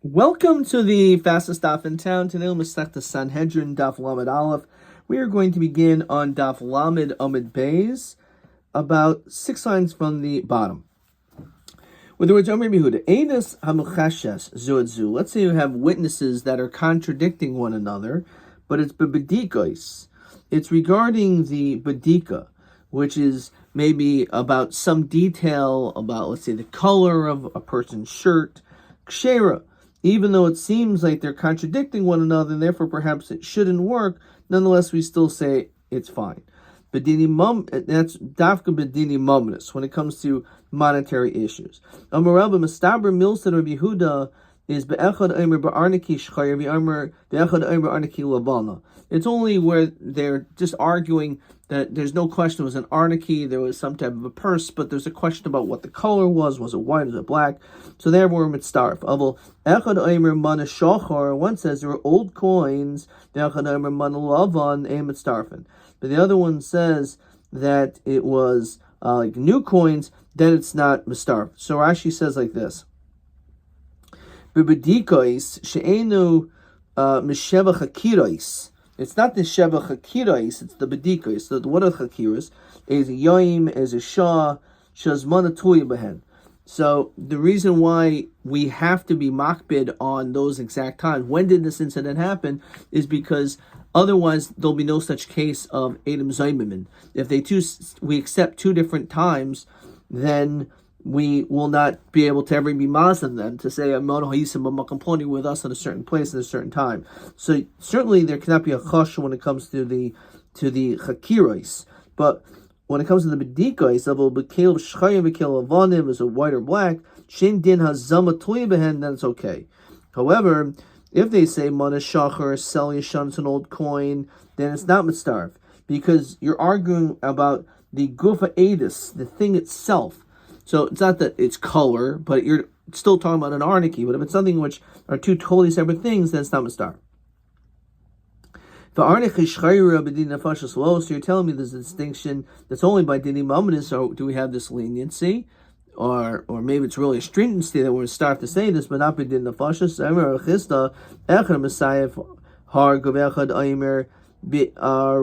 Welcome to the fastest daf in town. Today we'll start the Sanhedrin daf Lamed Aleph. We are going to begin on daf Lamed Amid Beis, about 6 lines from the bottom. With the words Omer Yehuda, Eidas Hamuchashes Zuadzu. Let's say you have witnesses that are contradicting one another, but it's bebedikos. It's regarding the bedika, which is maybe about some detail about, let's say, the color of a person's shirt. Kshera. Even though it seems like they're contradicting one another, and therefore perhaps it shouldn't work, nonetheless we still say it's fine. That's dafka bedini momnus when it comes to monetary issues. Amar Rabbi Mastaber Milson Rabbi Yehuda is be'echad omer ba'arniki shchayer be'omer be'echad omer arniki lavana. It's only where they're just arguing that there's no question it was an arniki, there was some type of a purse, but there's a question about what the color was it white, was it black? So there we're mitzdarf. Aval echad omer mana shachar, one says there were old coins, the echad omer mana lavan, a mitzdarfen. But the other one says that it was like new coins, then it's not mitzdarf. So Rashi says like this. Bibedikois she'enu misheva chakirais. It's not the sheva chakirais, it's the bedikois. So what are chakiras? Is a yoim, is a shah, shazmana tuya behen. So the reason why we have to be makbid on those exact times, when did this incident happen, is because otherwise there'll be no such case of Adam Zaymimin. If we accept two different times, then we will not be able to ever be mazan them to say I'm with us at a certain place at a certain time. So certainly there cannot be a chosh when it comes to the chakiros, but when it comes to the bedikos, level bekel shchayim bekel avanim is a white or black. Shin din hazama toy behen, then it's okay. However, if they say mana shachar sell yishan, it's an old coin, then it's not mitzdarf because you're arguing about the gufa edis, the thing itself. So it's not that it's color, but you're still talking about an arniki. But if it's something which are two totally separate things, then it's not mistar. So you're telling me there's a distinction that's only by dini mamadis, so do we have this leniency? Or maybe it's really a stringency that we're start to say this, but not by din nefashos. Emer chista echad messiah har govechad aimer be'ariran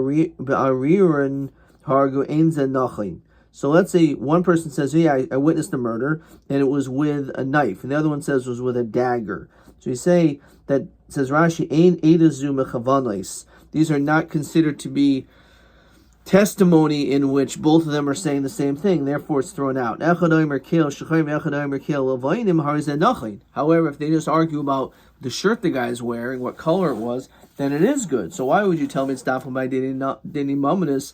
har go einzen nachin. So let's say one person says, yeah, I witnessed a murder, and it was with a knife. And the other one says it was with a dagger. So you say that, says Rashi, ein edazu mechavanois. These are not considered to be testimony in which both of them are saying the same thing. Therefore, it's thrown out. However, if they just argue about the shirt the guy's wearing, what color it was, then it is good. So why would you tell me it's dafim by dini mamadis?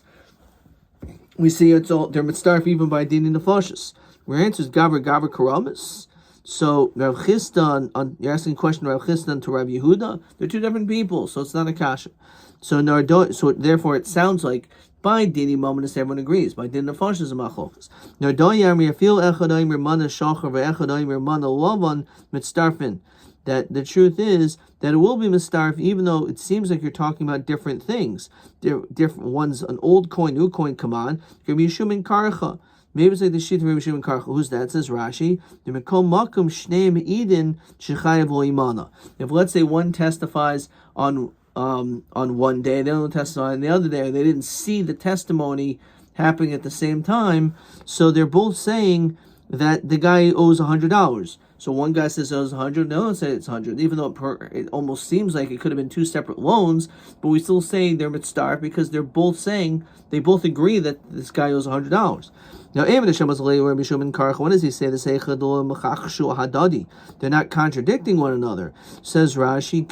We see it's all they're mitzdarf even by dini nefashos. Where answers gaver karamis. So Rav Chisda, you're asking a question Rav Chisda to Rav Yehuda. They're two different people, so it's not a kasha. So therefore it sounds like by dini mamadis everyone agrees. By dini nefashos is a machlokas. Nardoyam yafil echad aimer mana shachar ve'echad aimer mana lavan mitzdarfin. That the truth is that it will be mistarf, even though it seems like you're talking about different things. Different one's an old coin, new coin. Come on, Rabbi Yishum Karcha. Maybe it's like the sheet of Rabbi Yishum Karcha. Who's that? Says Rashi. If let's say one testifies on one day, the other one testifies on the other day, they didn't see the testimony happening at the same time, so they're both saying that the guy owes $100. So one guy says it owes 100, the other one says it's 100, even though it almost seems like it could have been two separate loans, but we still say they're mitzdarf because they're both saying, they both agree that this guy owes $100. Now, what does he say? They're not contradicting one another. Says Rashi,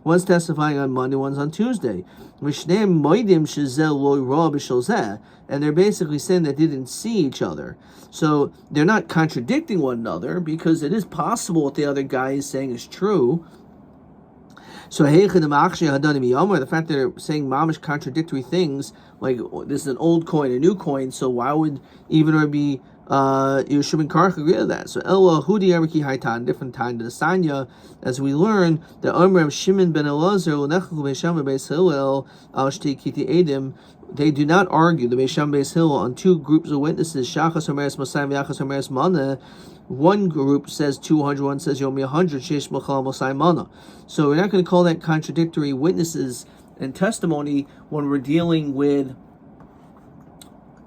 one's testifying on Monday, one's on Tuesday. And they're basically saying that they didn't see each other. So they're not contradicting one another because it is possible what the other guy is saying is true. So the fact that they're saying mamish contradictory things, like this is an old coin, a new coin, so why would even Rabbi Yeshua Karch agree to that. So Ella Hudi Eriki Haitan, different time to the Sanya, as we learn that Amram Shimon ben Elazar Unechachu Beisham Beis Hillel Al Shtei Kiti Edim. They do not argue the Beisham Beis Hillel on two groups of witnesses. Shachas Omeres Masayim Yachas Omeres Mana. One group says 200, one says Yomi 100. Sheish Machal Masayim Mana. So we're not going to call that contradictory witnesses and testimony when we're dealing with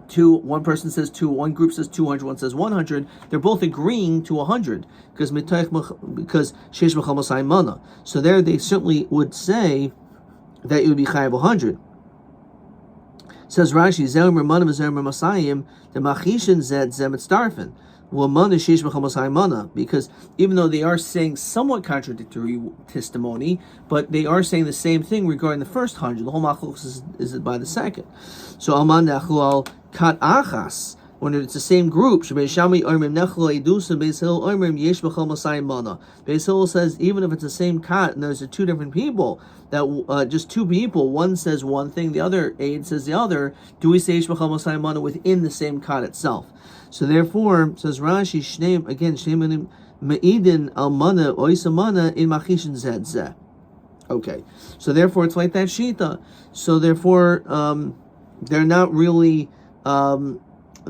two. One person says two, one group says 200, one says 100. They're both agreeing to 100 because sheish machal masayim mana. So there, they certainly would say that it would be chayav 100. Says Rashi, zemer mana v'zemer masayim the machishin zed zemet starfen. Well, mana sheish machal masayim mana, because even though they are saying somewhat contradictory testimony, but they are saying the same thing regarding the first 100. The whole machlokes is by the second. So alman nechu al kat achas, when it's the same group. Beis Hillel says even if it's the same kat and there's two different people, that just two people, one says one thing, the other aide says the other, do we say yesh b'chol masayim mana within the same kat itself? So therefore, says Rashi, shneim me'idin al mana oisa mana in machishin zed zeh. Okay, so therefore it's like that shita. So therefore, they're not really.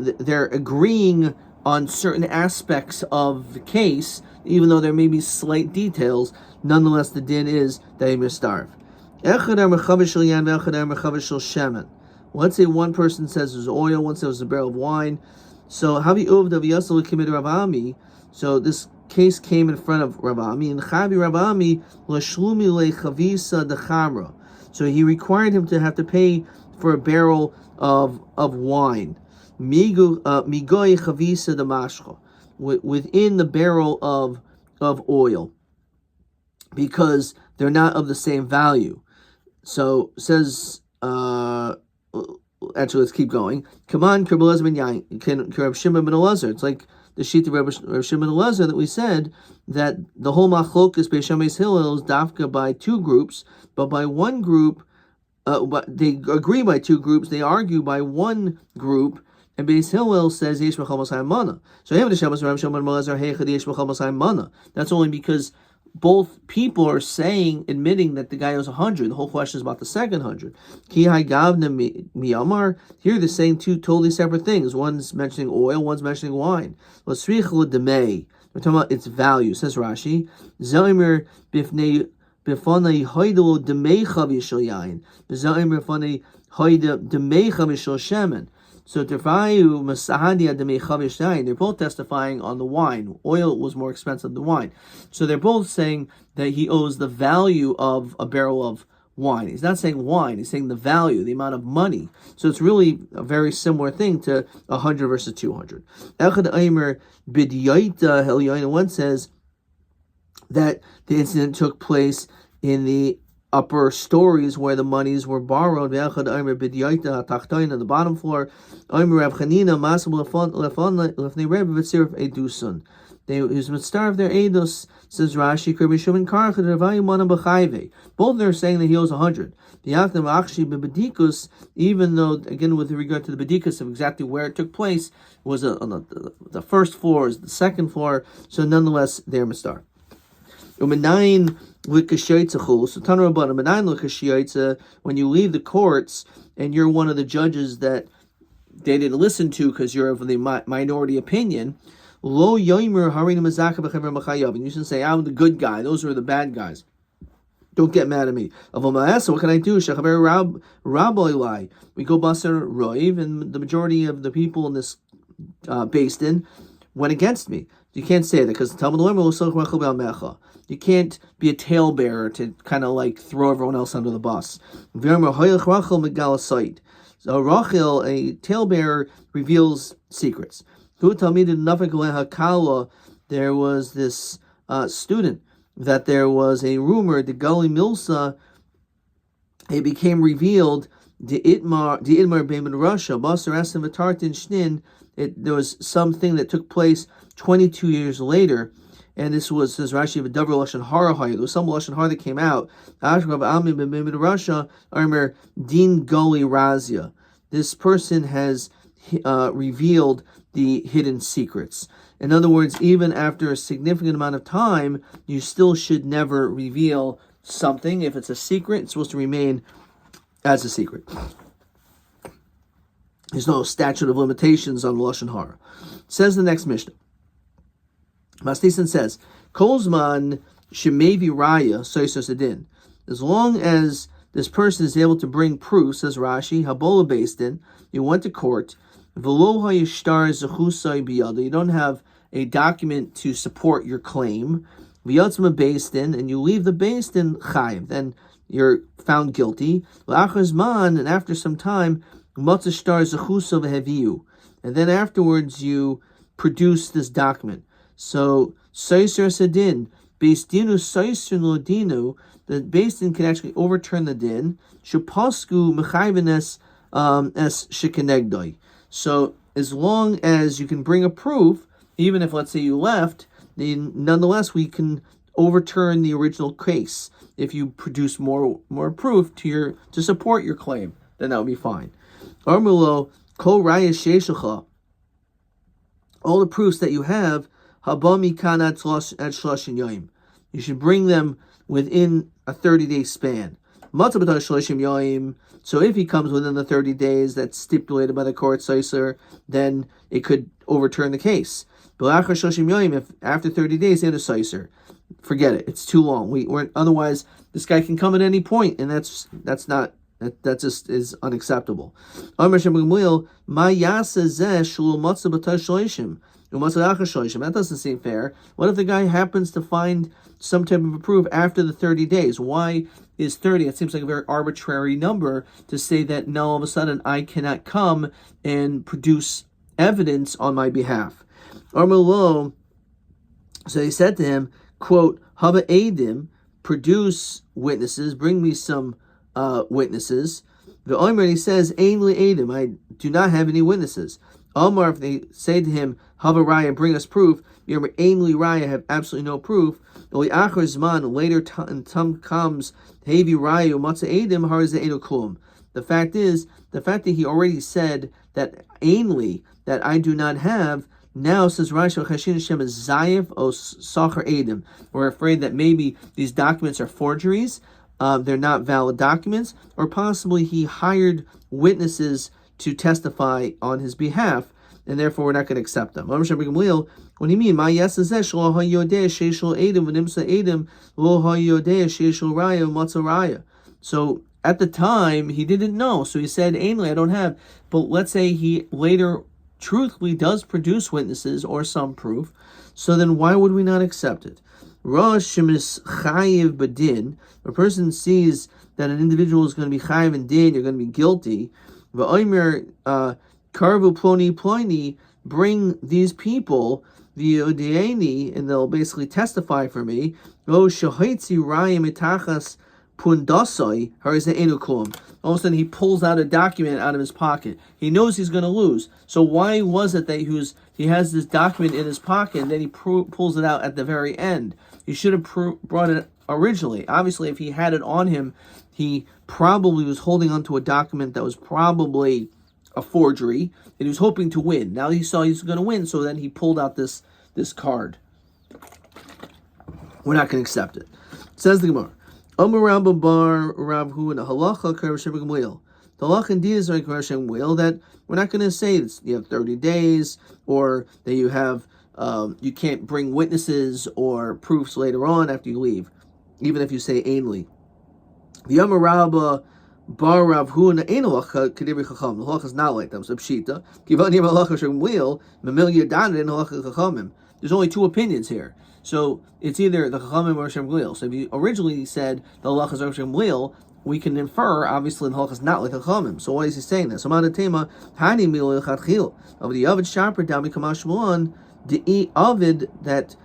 They're agreeing on certain aspects of the case, even though there may be slight details. Nonetheless, the din is that they mistarve. Let's say one person says there's oil, one says there's a barrel of wine. So so this case came in front of Rabbi, and Rabbi so he required him to have to pay for a barrel of wine. Migoy chavisa damashcha, within the barrel of oil, because they're not of the same value. So says actually, let's keep going. Come on, Reb Shimon ben Elazar. It's like the sheet of Reb Shimon ben Elazar that we said that the whole machlokas Beisham Beis Hillel is dafka by two groups, but by one group, but they agree by two groups. They argue by one group. And Beis Hillel says yesh b'chol masayim mana. So that's only because both people are admitting that the guy owes 100. The whole question is about the second 100. Here they're saying two totally separate things. One's mentioning oil, one's mentioning wine. We're talking about its value. Says Rashi, Zaymer bifnei b'fanei hoidel demei chav yishal yain. Zaymer b'fanei hoidel demei chav yishal shemen. So they're both testifying on the wine. Oil was more expensive than wine. So they're both saying that he owes the value of a barrel of wine. He's not saying wine, he's saying the value, the amount of money. So it's really a very similar thing to 100 versus 200. One says that the incident took place in the upper stories where the monies were borrowed. On the bottom floor, he was mitzvah their edus, says Rashi. Both are saying that he owes 100. Even though, again, with regard to the bedikus of exactly where it took place, was on the first floor, is the second floor. So nonetheless, they're mitzvah. So when you leave the courts and you're one of the judges that they didn't listen to because you're of the minority opinion, and you should say, I'm the good guy, those are the bad guys. Don't get mad at me. So what can I do? We go Basar Roiv, and the majority of the people in this based in went against me. You can't say that because you can't be a talebearer to kind of like throw everyone else under the bus. So Rachel, a talebearer, reveals secrets. There was this student that there was a rumor, the Gali Milsa, it became revealed, the Itmar Beiman Russia, Basar Esim V'Tartin Shnin, there was something that took place 22 years later, and this was, says Rashi, there was some Lashon Hara that came out. Russia, Din Goli Razia. This person has revealed the hidden secrets. In other words, even after a significant amount of time, you still should never reveal something. If it's a secret, it's supposed to remain as a secret. There's no statute of limitations on Lashon Hara. Says the next Mishnah. Mastisen says, Kolzman shemevi raya soisos adin. As long as this person is able to bring proof, says Rashi, habola beisdin, you went to court, v'lo hayishtar zechusai biyada, you don't have a document to support your claim, v'yatzma beisdin, and you leave the beisdin chayiv, then you're found guilty. L'achar and after some time, matzashtar zechusa v'heviu, and then afterwards you produce this document. So, soiser sedin, beisdinu soiser lodinu, the beisdin can actually overturn the din. Shupasku mechayvenes es shikenegdoi. So, as long as you can bring a proof, even if let's say you left, then nonetheless we can overturn the original case. If you produce more proof to support your claim, then that would be fine. Armulo kol raya sheishacha. All the proofs that you have, habami kanat at shloshin yoim. You should bring them within a 30-day span. Matzabatar shloshin yoim. So if he comes within the 30 days that's stipulated by the court soiser, then it could overturn the case. B'lachar shloshin yoim, if after 30 days they had a soiser, forget it. It's too long. Otherwise this guy can come at any point, and that's that just is unacceptable. That doesn't seem fair. What if the guy happens to find some type of a proof after the 30 days? Why is 30? It seems like a very arbitrary number to say that now all of a sudden I cannot come and produce evidence on my behalf. So he said to him, quote, Haba Adim, produce witnesses, bring me some witnesses. The Omer, he says, Ein li Adim, I do not have any witnesses. Omar, if they say to him, Hava Raya, bring us proof, Yomer Ein li Raya, have absolutely no proof. Oli Achar Zman, later time comes, Hevi Raya, Matza Adim, Harze Eino Klum. The fact that he already said that Ainli, that I do not have, now says Rashi, Chashin Hashem is Zayif o Sachar Adim. We're afraid that maybe these documents are forgeries, they're not valid documents, or possibly he hired witnesses to testify on his behalf, and therefore we're not going to accept them. What do you mean? So at the time he didn't know, so he said, Ainli, I don't have. But let's say he later truthfully does produce witnesses or some proof, so then why would we not accept it? Rosh Shemis Chayiv Badin, a person sees that an individual is going to be Chayiv and Din, you're going to be guilty. V'omer Karvu Ploni Ploni, bring these people, V'odieni, and they'll basically testify for me. O Shahaitzi Raya Mitachas Pundasai Harzeh Enuklum. All of a sudden he pulls out a document out of his pocket. He knows he's going to lose. So why was it that he has this document in his pocket and then he pulls it out at the very end? He should have brought it originally. Obviously, if he had it on him, he probably was holding onto a document that was probably a forgery, and he was hoping to win. Now he saw he's going to win, so then he pulled out this card. We're not going to accept it. Says the Gemara. Omer Rabba bar Rav Hu and halacha k'Rav Gamliel. The halacha indeed is like Rav Gamliel that we're not going to say that you have 30 days or that you have you can't bring witnesses or proofs later on after you leave, even if you say ainly. The Omer Rabba bar Rav Hu and ein halacha k'dibri chacham. The halacha is not like that. So pshita. Givan yem halacha Gamliel memil yadan and halacha chachamim. There's only two opinions here. So it's either the Chachamim or Shem Glil. So if you originally said the Halach is Shem Glil, we can infer, obviously, the Halach is not like the Chachamim. So why is he saying this? So Manatema, Hani Mil Chatchil. Of the Avid Sharper, Dami Kamash Mulan, the Avid that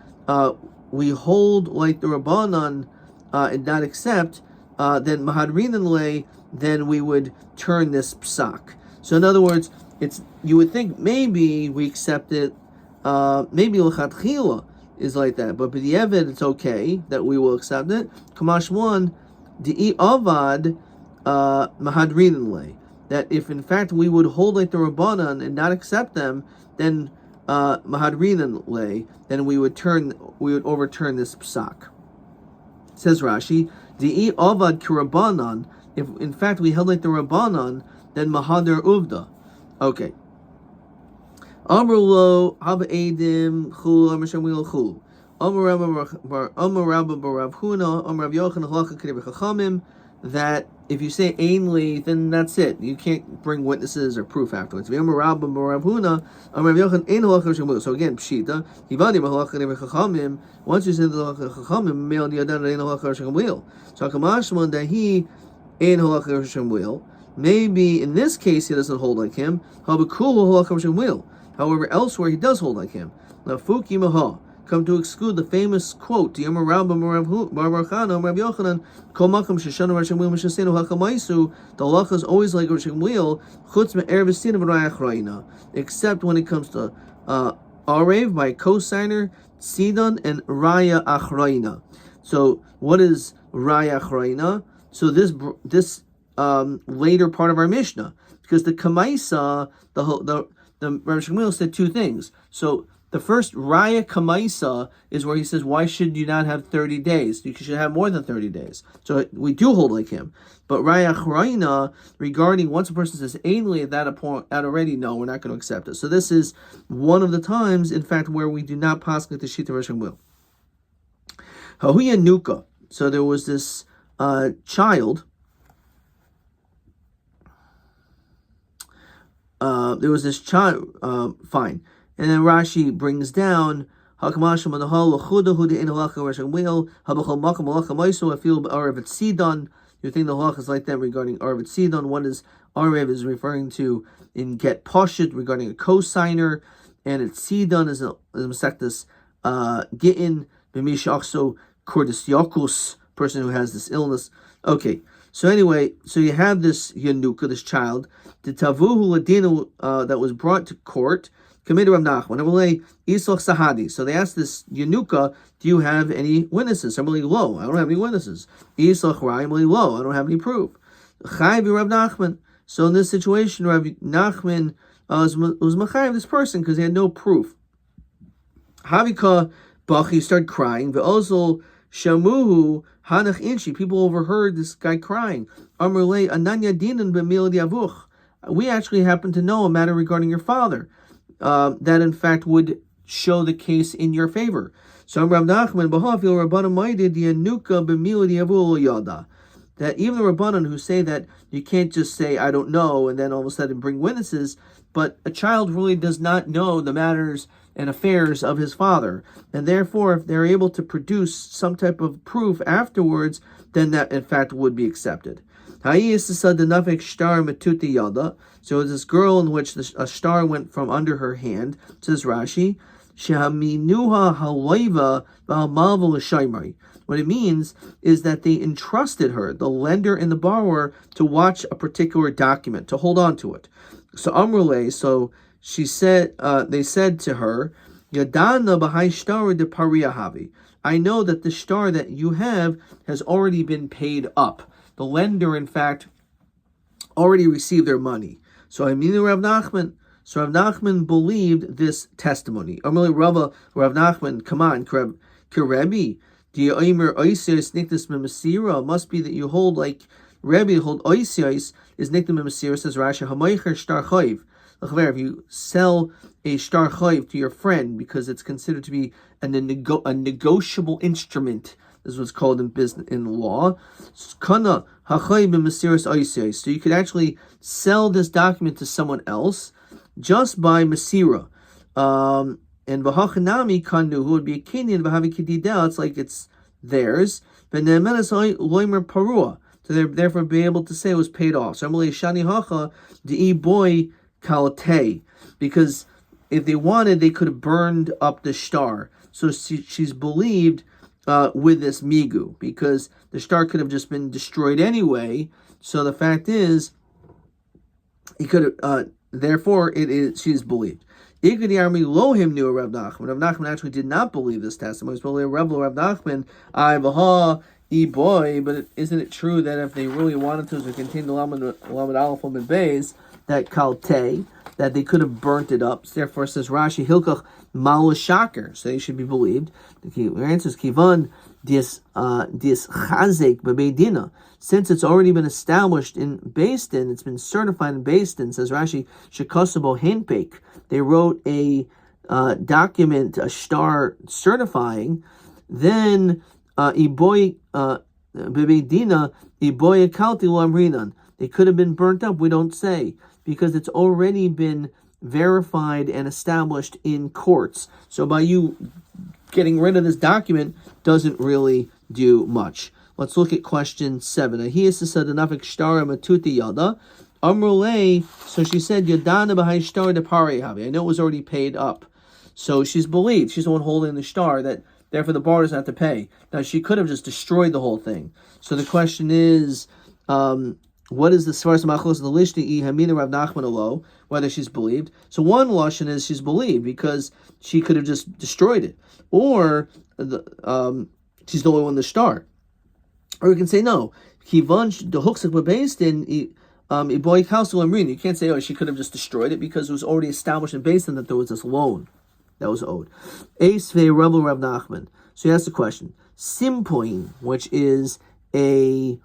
we hold like the Rabbanan and not accept, then Mahadrinan lay, then we would turn this psak. So in other words, you would think maybe we accept it, maybe L'Chatchila is like that, but the Evid, it's okay that we will accept it. Kamash one, the Avad Mahadrinan lay, that if in fact we would hold like the Rabbanan and not accept them, then Mahadrinan lay, then we would overturn this psak. Says Rashi, Di'i avad kirabanan. If in fact we held like the Rabbanan, then Mahadar Uvda. Okay. Amr lo hab edim chul amr shamil chul. Amr Rabba Barav Huna Amr Rav Yochanan halacha kedei b'chachamim. That if you say ainly, then that's it. You can't bring witnesses or proof afterwards. So again, pshita. Once you say the halacha chachamim, male diadan ein halacha shamil. So kamashman that he ein halacha shamil. Maybe in this case he doesn't hold like him. However, elsewhere he does hold like him. Lafuki maha. Come to exclude the famous quote, the halacha is always like Rosh Hashanah, except when it comes to Arev by co-signer, Sidon, and Raya Achraina. So what is Raya Achraina? So this later part of our Mishnah, because the Kamaisa, the Rabbi Shmuel said two things. So the first Raya Kamaisa is where he says, why should you not have 30 days? You should have more than 30 days. So we do hold like him. But Raya Chraina, regarding once a person says ainly at that point, already, no, we're not going to accept it. So this is one of the times, in fact, where we do not pass like the Shita Rosh Hashanah. Hahuya Nuka. So there was this child. Fine. And then Rashi brings down Hakamash Manahal Lachuda Huda in Halacha Rasham Wheel, Habachal Makam Halacha Maiso, I feel Aravet Sidon. You think the halacha is like that regarding Aravet Sidon. One is Arav is referring to in Get Pashit regarding a co-signer, and it's Sidon is a Masectus Gittin, Bimishachso Cordis Yakus, person who has this illness. Okay. So anyway, so you have this Yanuka, this child, the Tavuhu Ladino that was brought to court, committed Rav Nachman. So they asked this Yanuka, do you have any witnesses? I'm really low. I don't have any witnesses. I'm really low. I don't have any proof. Rav Nachman. So in this situation, Rav Nachman was Machayev this person because he had no proof. Havika Bachi started crying. Ve'ozol Shamuhu Hanach Inchi. People overheard this guy crying. Amrle Ananya Dinan b'mil diavuch. We actually happen to know a matter regarding your father that in fact would show the case in your favor. So Rav Nachman Bahafil Rabbanan Maidid Yanuka b'mil diavuch yada. That even the Rabbanan who say that you can't just say I don't know and then all of a sudden bring witnesses, but a child really does not know the matters and affairs of his father, and therefore if they're able to produce some type of proof afterwards, then that in fact would be accepted. So it's this girl in which a star went from under her hand, says Rashi. What it means is that they entrusted her, the lender and the borrower, to watch a particular document, to hold on to it. So Amrule, so she said, they said to her, Yadana b'hai shtar de pariyahavi. I know that the star that you have has already been paid up. The lender, in fact, already received their money. So I mean Rav Nachman. So Rav Nachman believed this testimony. Amrule Rav Nachman, come on, Rebbe. Must be that you hold like Rebbe hold oisios is nikdam masira, says Rashi hamaycher shtar chayv. If you sell a shtar chayv to your friend because it's considered to be a negotiable instrument, this is what's called in business in law. Kana hachayv b'masiras oisios. So you could actually sell this document to someone else just by masira. And v'hachanami kanu, who would be a Kenyan v'havi kididel, it's like it's theirs. But ne'emenes loimer parua. So they therefore be able to say it was paid off. So Amalei Shani Hacha D'i Boy Kalate. Because if they wanted, they could have burned up the star. So she's believed with this migu, because the star could have just been destroyed anyway. So the fact is, he could have. Therefore, she's believed. Igadi Army Lohim knew Rav Nachman. Rav Nachman actually did not believe this testimony. It's probably a rebel Rav Nachman. Boy, but isn't it true that if they really wanted to contain the Lamed Aleph and Beis, that kalte, that they could have burnt it up. So therefore, says Rashi, Hilkach Malashaker, so they should be believed. The answer is Kivan dis chazek bebeidina. Since it's already been established in Beis Din, it's been certified in Beis Din, says Rashi, Shekosabo Henpek. They wrote a document, a star certifying. Then Iboy bebeidina Iboy kalti lamrinan. They could have been burnt up. We don't say, because it's already been verified and established in courts. So by you getting rid of this document doesn't really do much. Let's look at question 7. So she said, Yadana b'hai shtar de parehavi. I know it was already paid up. So she's believed. She's the one holding the shtar, that therefore the bar doesn't have to pay. Now she could have just destroyed the whole thing. So the question is, what is the Svaras Machlos the Lishni Hamina Rav Nachman alo, whether she's believed? So one lashon is she's believed because she could have just destroyed it, or she's the only one to start. Or you can say no. Kivan the hooks were based in Iboy Kausel Amrin. You can't say, oh, she could have just destroyed it because it was already established and based on that there was this loan that was owed. Eisvei Rebel Rav Nachman. So he asks the question. Simpoin, which is a,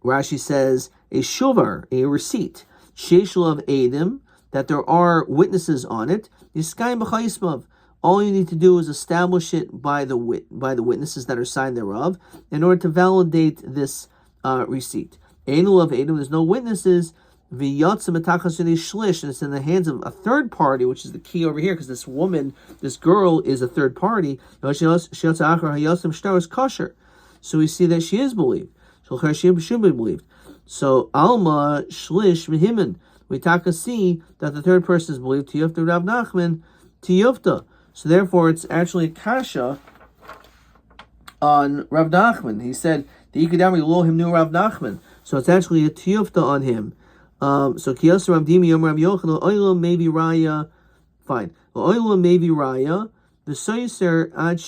Rashi says, a shuvar, a receipt, sheshul of edim, that there are witnesses on it. Yiskayim b'chayismav. All you need to do is establish it by the witnesses that are signed thereof, in order to validate this receipt. Einul of edim, there's no witnesses. V'yatzim etachas shlish, and it's in the hands of a third party, which is the key over here, because this woman, this girl, is a third party. Is kosher. So we see that she is believed. Should be believed. So Alma Shlish Mehiman. We see that the third person is believed. Tiyufta Rav Nachman Tiyufta. So therefore, it's actually a kasha on Rav Nachman. He said the Ikadami lo him knew Rav Nachman. So it's actually a tiyufta on him. So Kiyasa Rav Dimi Yom Rav Yochanan Oilam maybe Raya. Fine. Oilam maybe Raya. The Soyser ad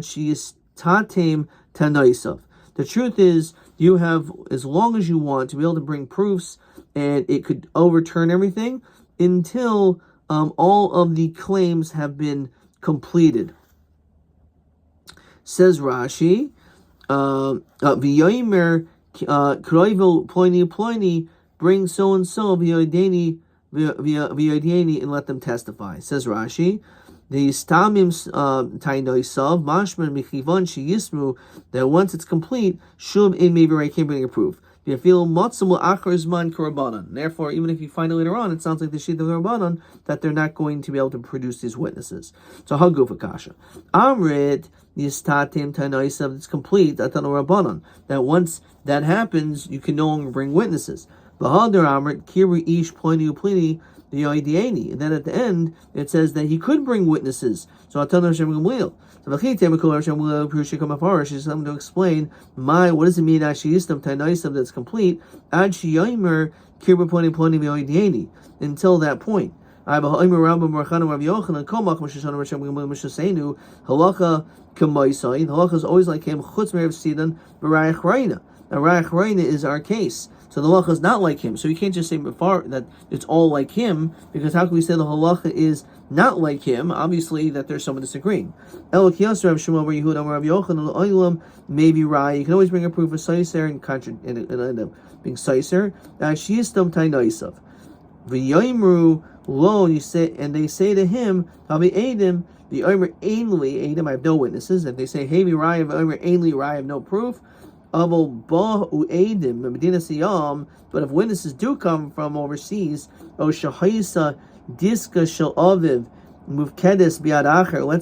she is tatem tanaisav. The truth is, you have as long as you want to be able to bring proofs, and it could overturn everything until all of the claims have been completed. Says Rashi, V'yomer kroivel ploini bring so and so v'yoideni and let them testify. Says Rashi, the stamim tainoisav mashman michivon sheyismu, that once it's complete, shub in maybe I can't bring a proof. Therefore, even if you find it later on, it sounds like the sheet of the Rabbanon that they're not going to be able to produce these witnesses. So Hagufa Kasha. Amrit Yistatim Tanoisav, it's complete, Atano Rabbanon. That once that happens, you can no longer bring witnesses. Bahadar Amrit Kiri Ish Pliny Uplini the Oidiani. And then at the end it says that he could bring witnesses. So Atano Hashem Gamliel. She's coming to explain what does it mean that's complete until that point. Halacha is always like him. Now Rayach Reina is our case. So the halacha is not like him. So you can't just say before that it's all like him, because how can we say the halacha is not like him? Obviously that there's someone disagreeing. Maybe Rai. You can always bring a proof of Saiser and end up being Saiser. She is stum tainaisav. V'yoimru lo, you say, and they say to him, Habi Adim, the Omer Ainli Adim, I have no witnesses. If they say, Hey, Rai of Omer Ainli Rai, I have no proof. But if witnesses do come from overseas, let's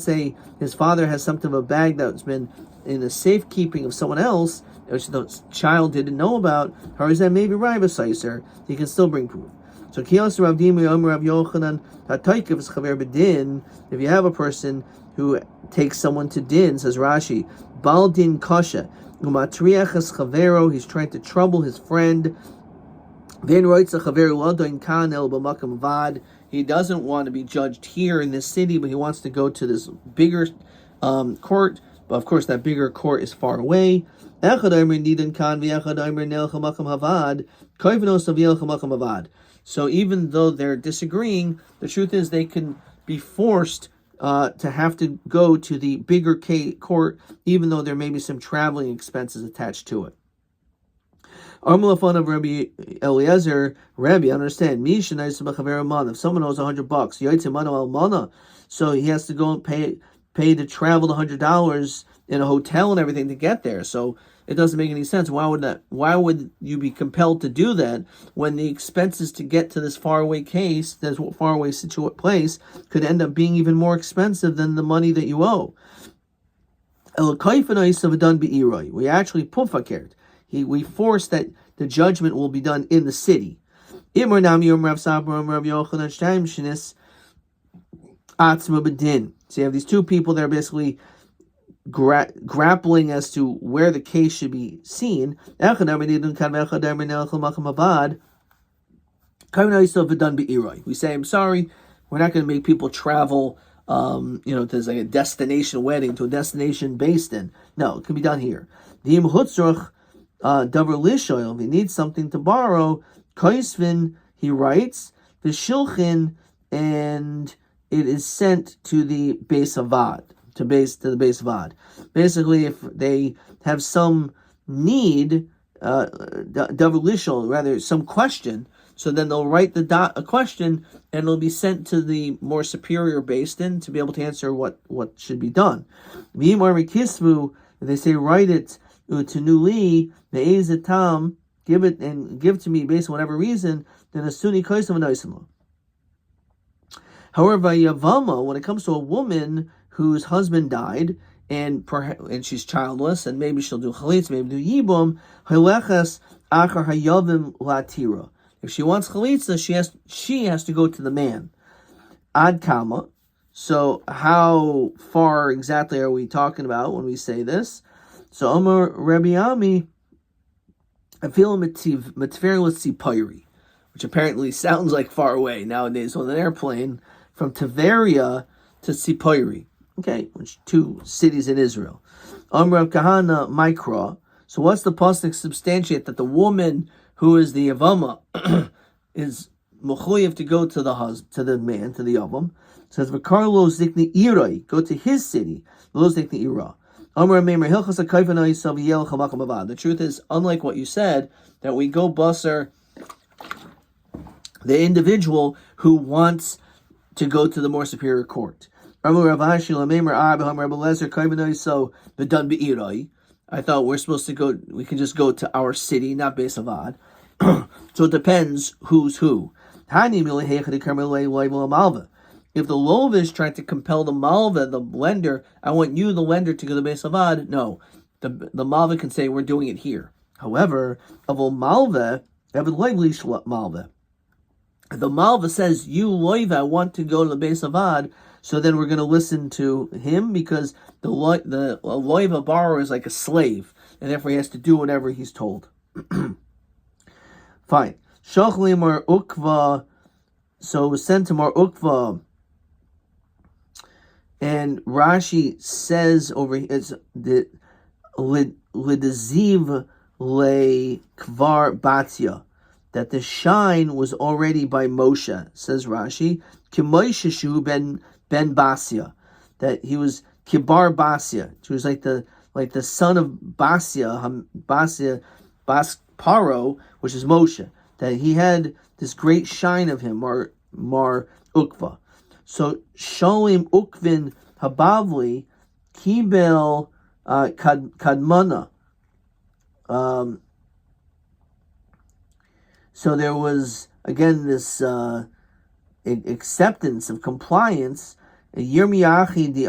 say his father has something of a bag that's been in the safekeeping of someone else, which the child didn't know about, or is that maybe Riva Saiser, he can still bring proof. So if you have a person who takes someone to din, says Rashi, Baldin Kasha, he's trying to trouble his friend. He doesn't want to be judged here in this city, but he wants to go to this bigger court. But of course, that bigger court is far away. So even though they're disagreeing, the truth is they can be forced to have to go to the bigger court, even though there may be some traveling expenses attached to it. Armalafon of Rabbi Eliezer, Rabbi, understand, if someone owes $100, so he has to go and pay to travel the $100 in a hotel and everything to get there. So it doesn't make any sense. Why would you be compelled to do that when the expenses to get to this faraway place, could end up being even more expensive than the money that you owe? We actually pufakert. We force that the judgment will be done in the city. So you have these two people that are basically grappling as to where the case should be seen. We say, I'm sorry, we're not going to make people travel, there's like a destination wedding to a destination based in. No, it can be done here. If he needs something to borrow, Kaisvin, he writes, the Shilchin, and it is sent to the Beis Havad, to the Beis Havad. Basically, if they have some need, rather some question, so then they'll write a question, and it'll be sent to the more superior Beis Din to be able to answer what should be done. If they say write it to Nuli, the Tam, give it and give to me based on whatever reason, then a Sunni Kaisav Naisama. However, Yavama, when it comes to a woman whose husband died and she's childless, and maybe she'll do chalitz, maybe do yibum, halechas achar hayavim latira. If she wants chalitza, she has to go to the man. Ad kama. So how far exactly are we talking about when we say this? So Amar Rabbi Ami, I feel Mitferlis, which apparently sounds like far away nowadays on an airplane from Tiberia to Sipori. Okay, which 2 cities in Israel. Amar Kahana Mikra. So what's the pasuk substantiate that the woman who is the Yavama is mechuyev to go to the man, to the Yavam? It says V'karlo zikni irai, go to his city. Lo zikni ira. The truth is, unlike what you said, that we go busser the individual who wants to go to the more superior court. I thought we're supposed to go, we can just go to our city, not Beis Havad. So it depends who's who. If the Lovish tried to compel the Malva, the lender, I want you, the lender, to go to the Beis Havad, no. The Malva can say, we're doing it here. However, Avol Malva, Malva. If the Malva says, you, Loiva, want to go to the Beis Havad, so then we're going to listen to him, because the Loiva borrower is like a slave, and therefore he has to do whatever he's told. Fine. Shachli Mar Ukva, so it was sent to Mar Ukva. And Rashi says over here, it's the Lidaziv Le Kvar Batya, that the shine was already by Moshe, says Rashi, Kimoishishu ben Basya, that he was Kibar Basya, which was like the son of Basya, Bas Paro, which is Moshe, that he had this great shine of him, Mar Ukva. So Shalim Ukvin Habavli Kibel Kadmana. So there was again this acceptance of compliance. Yirmiyachi the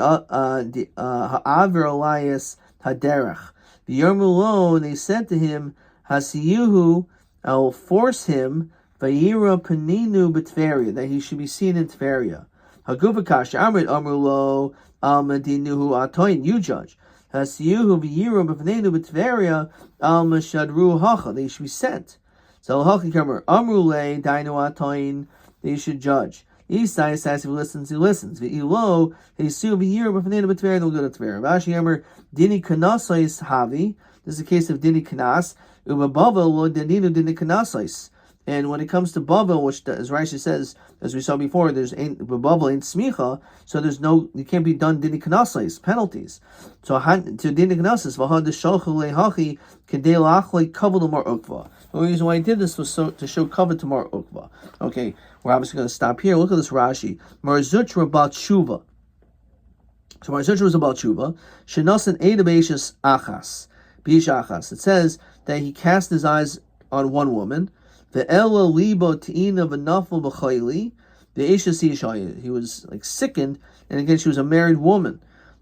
Ha'aver Elias Haderach. The Yermulo, they said to him, Hasiyuhu, I will force him Vayira Paninu B'Tveria, that he should be seen in Tveria. Haguvakash Amrit Amrulo Almadinuhu Atoin, you judge. Hasiyuhu Vayira Paninu B'Tveria Alma Shadru Hacha, they should be sent. So Hachikamar Amrule Dainu Atoin, they should judge. Isai says if he listens, he listens. V'ilo Hesu Vayira Paninu B'Tveria, they'll go to Tveria. Vashi Amr Dini Kanasais Havi, this is a case of Dini Kanas. Ubabava lo Daninu Dini Kanasais. And when it comes to Bavel, which as Rashi says, as we saw before, Bavel ain't smicha, so it can't be done dini kanases, penalties. So to dini kanases, v'had deshalchu lehachi kedei lachlei kavod l'mar ukva. The reason why I did this was to show kavod to mar ukva. Okay, we're obviously going to stop here. Look at this Rashi. Marzutra bat shuva. So Marzutra was about shuva. Shenasan edabeishas achas. Bish achas. It says that he cast his eyes on one woman. The Ella libo teina v'nafel b'chayli. The Isha he was like sickened, and again she was a married woman.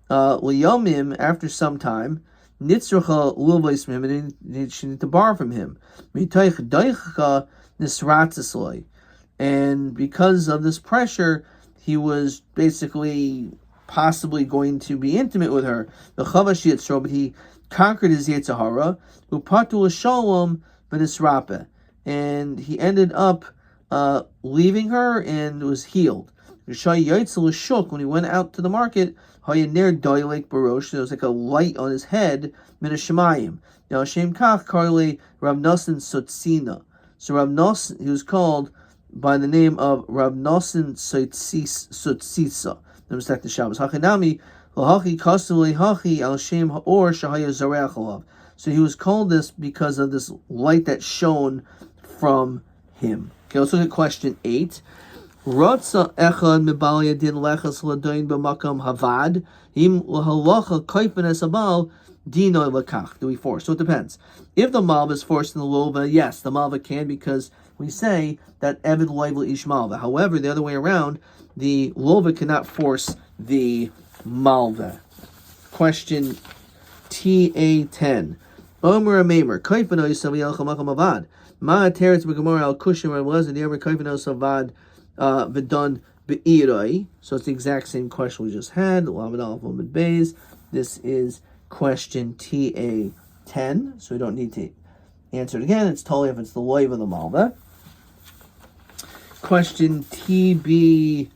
Liyomim, after some time, nitzracha lulvais from him, and she needed to borrow from him. Mitaych daicha nisratzisloi, and because of this pressure, he was basically possibly going to be intimate with her. The chavash yitzro, but he conquered his yitzhara. Upatul shalom v'nisrape. And he ended up leaving her and was healed. When he went out to the market, there was like a light on his head, Minashemayim. Now Shem Kach Karli Rav Nosson Sotzina. So Rav Nosson, he was called by the name of Rav Nosson Sotzisa. Let me start the Shabbos. Hachinami Lahachi Kastuli Hachi Al Shem Haor Shahaya Zareachalav. So he was called this because of this light that shone from him. Okay, let's look at question 8. Rotza echad mibalia din lechas ladoin b'makam havad im lahalacha koipenes abal dino lakach. Do we force? So it depends. If the malva is forced in the lova, yes, the malva can, because we say that eved loivel ish malva. However, the other way around, the lova cannot force the malva. Question TA10. Omer Amemer koipeno yisav yelcha makam havad. Ma teretz b'gemara al kushim Rabbi the ever koipeno savad v'don be'iroi. So it's the exact same question we just had. Lamed Aleph Lamed Beis. This is question TA10, so we don't need to answer it again. It's totally if it's the loiv of the malva. Question TB11.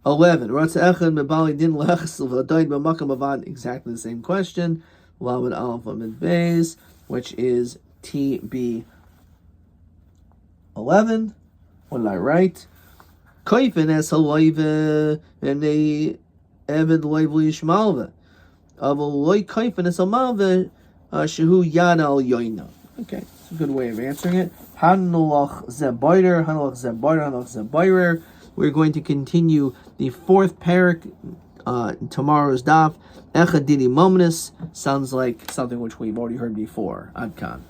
Ratza echad mebali din lechas v'dayin b'makam avad. Exactly the same question. Lamed Aleph Lamed Beis, which is TB11. What did I write? Koifen es haloive and they eved loiv lishmalve. Avaloi koifen es hamalve shehu yad al yoina. Okay, it's a good way of answering it. Hanulach zebayrer, hanulach zebayrer, hanulach zebayrer. We're going to continue the fourth parak tomorrow's daf. Echad dini momnus sounds like something which we've already heard before. Adkan.